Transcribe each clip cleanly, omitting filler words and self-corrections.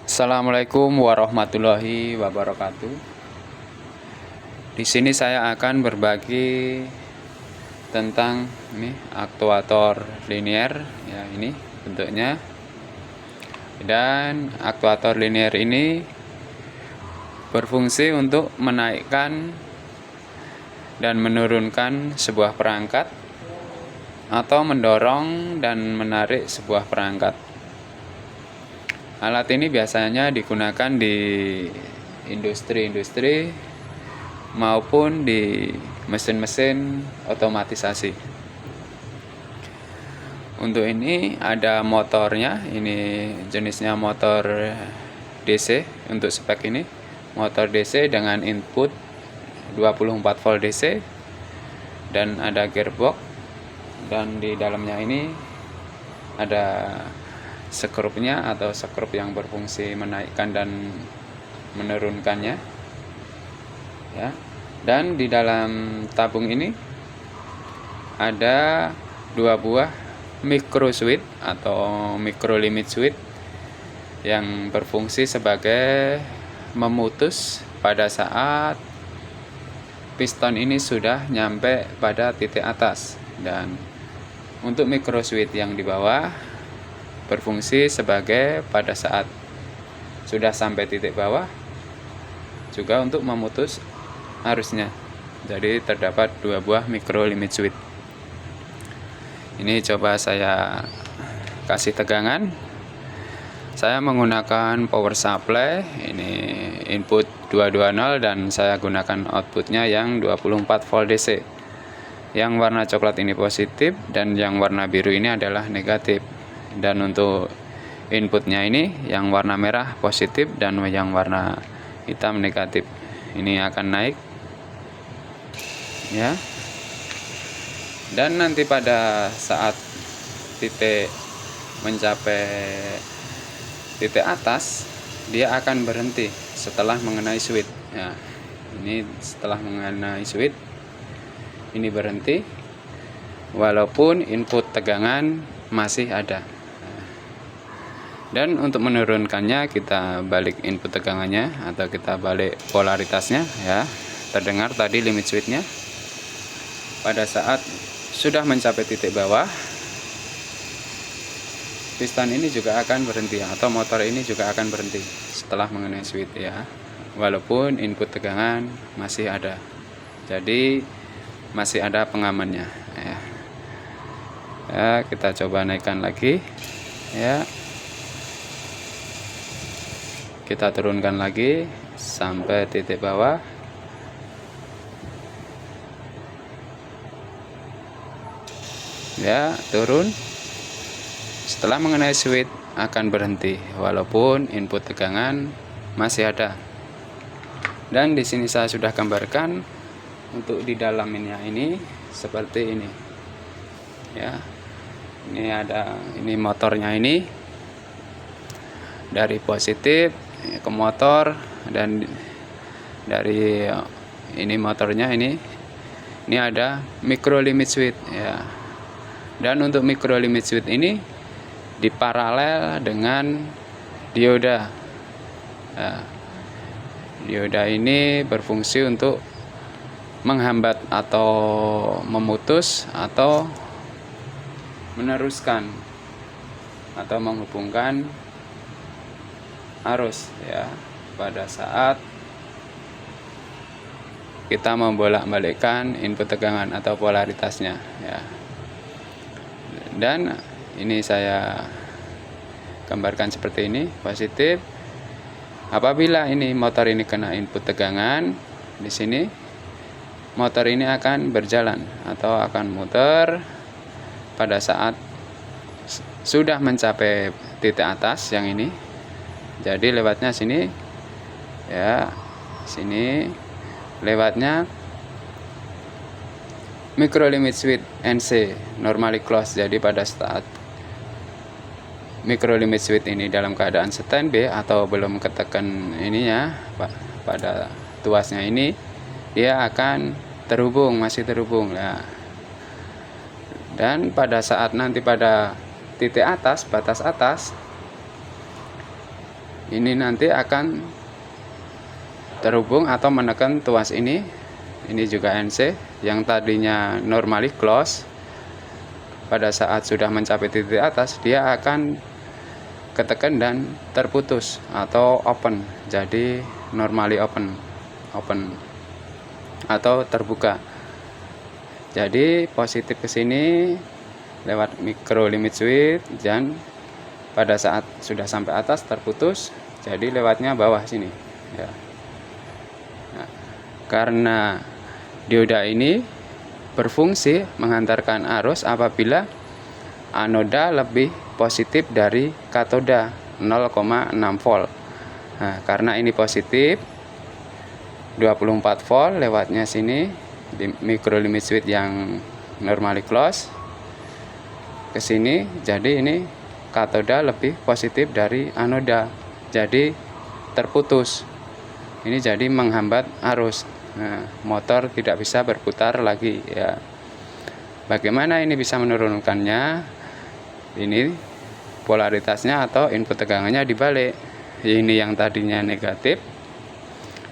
Assalamualaikum warahmatullahi wabarakatuh. Di sini saya akan berbagi tentang ini aktuator linier ya, ini bentuknya. Dan aktuator linier ini berfungsi untuk menaikkan dan menurunkan sebuah perangkat atau mendorong dan menarik sebuah perangkat. Alat ini biasanya digunakan di industri-industri maupun di mesin-mesin otomatisasi. Untuk ini ada motornya, ini jenisnya motor DC. Untuk spek ini motor DC dengan input 24 volt DC dan ada gearbox, dan di dalamnya ini ada skrupnya atau skrup yang berfungsi menaikkan dan menurunkannya ya. Dan di dalam tabung ini ada dua buah micro switch atau micro limit switch yang berfungsi sebagai memutus pada saat piston ini sudah nyampe pada titik atas. Dan untuk micro switch yang di bawah berfungsi sebagai pada saat sudah sampai titik bawah juga untuk memutus arusnya. Jadi terdapat dua buah micro limit switch. Ini coba saya kasih tegangan. Saya menggunakan power supply, ini input 220 dan saya gunakan outputnya yang 24 volt DC. Yang warna coklat ini positif dan yang warna biru ini adalah negatif. Dan untuk inputnya ini yang warna merah positif dan yang warna hitam negatif. Ini akan naik ya. Dan nanti pada saat titik mencapai titik atas, dia akan berhenti setelah mengenai switch ya. Ini setelah mengenai switch ini berhenti walaupun input tegangan masih ada. Dan untuk menurunkannya kita balik input tegangannya atau kita balik polaritasnya ya. Terdengar tadi limit switchnya. Pada saat sudah mencapai titik bawah, piston ini juga akan berhenti atau motor ini juga akan berhenti setelah mengenai switch ya. Walaupun input tegangan masih ada. Jadi masih ada pengamannya ya. Ya, kita coba naikkan lagi ya. Kita turunkan lagi sampai titik bawah. Ya, turun. Setelah mengenai switch akan berhenti walaupun input tegangan masih ada. Dan di sini saya sudah gambarkan untuk di dalamnya ini seperti ini. Ya. Ini motornya ini dari positif ke motor, dan dari ini motornya ini ada micro limit switch ya. Dan untuk micro limit switch ini diparalel dengan dioda ya. Dioda ini berfungsi untuk menghambat atau memutus atau meneruskan atau menghubungkan arus ya pada saat kita membolak-balikkan input tegangan atau polaritasnya ya. Dan ini saya gambarkan seperti ini, positif. Apabila ini motor ini kena input tegangan, di sini motor ini akan berjalan atau akan muter pada saat sudah mencapai titik atas yang ini. Jadi lewatnya sini ya, sini lewatnya micro limit switch NC normally close. Jadi pada saat micro limit switch ini dalam keadaan standby atau belum ketekan ininya pada tuasnya ini, dia akan terhubung, masih terhubung ya. Dan pada saat nanti pada titik atas, batas atas, ini nanti akan terhubung atau menekan tuas ini juga NC yang tadinya normally close. Pada saat sudah mencapai titik atas, dia akan ketekan dan terputus atau open, jadi normally open atau terbuka. Jadi positif ke sini lewat micro limit switch, dan pada saat sudah sampai atas terputus, jadi lewatnya bawah sini ya. Nah, karena dioda ini berfungsi menghantarkan arus apabila anoda lebih positif dari katoda 0,6 volt. Nah, karena ini positif 24 volt lewatnya sini di micro limit switch yang normally close ke sini, jadi ini katoda lebih positif dari anoda, jadi terputus. Ini jadi menghambat arus. Nah, motor tidak bisa berputar lagi ya. Bagaimana ini bisa menurunkannya? Ini polaritasnya atau input tegangannya dibalik. Ini yang tadinya negatif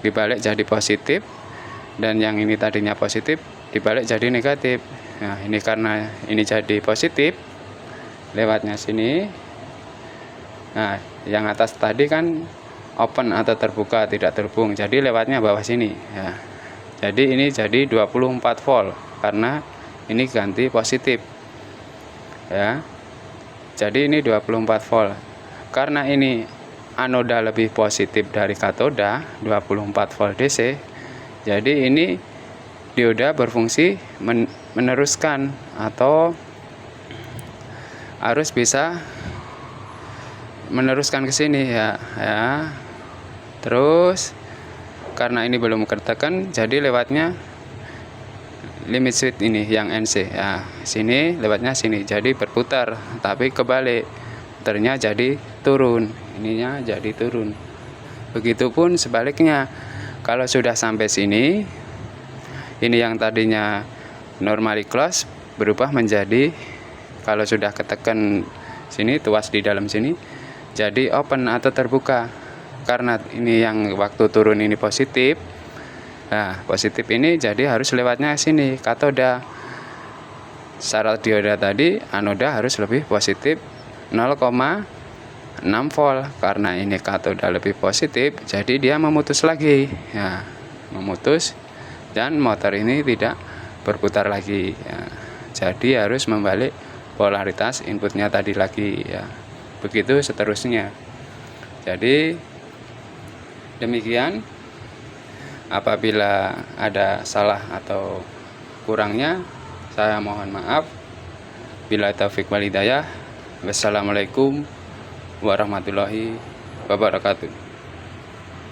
dibalik jadi positif, dan yang ini tadinya positif dibalik jadi negatif. Nah, ini karena ini jadi positif lewatnya sini. Nah, yang atas tadi kan open atau terbuka, tidak terhubung, jadi lewatnya bawah sini ya. Jadi ini jadi 24 volt karena ini ganti positif ya. Jadi ini 24 volt. Karena ini anoda lebih positif dari katoda 24 volt DC. Jadi ini dioda berfungsi meneruskan atau arus bisa meneruskan ke sini ya. Terus karena ini belum ketekan, jadi lewatnya limit switch ini yang NC ya, sini lewatnya sini, jadi berputar tapi kebalik, putarnya jadi turun, ininya jadi turun. Begitupun sebaliknya, kalau sudah sampai sini, ini yang tadinya normally close berubah menjadi, kalau sudah ketekan sini, tuas di dalam sini, jadi open atau terbuka. Karena ini yang waktu turun ini positif, nah positif ini jadi harus lewatnya sini katoda. Syarat dioda tadi anoda harus lebih positif 0,6 volt. Karena ini katoda lebih positif, jadi dia memutus lagi ya, memutus, dan motor ini tidak berputar lagi ya. Jadi harus membalik polaritas inputnya tadi lagi ya. Begitu seterusnya. Jadi demikian. Apabila ada salah atau kurangnya, saya mohon maaf. Bila taufik wal hidayah. Wassalamualaikum warahmatullahi wabarakatuh.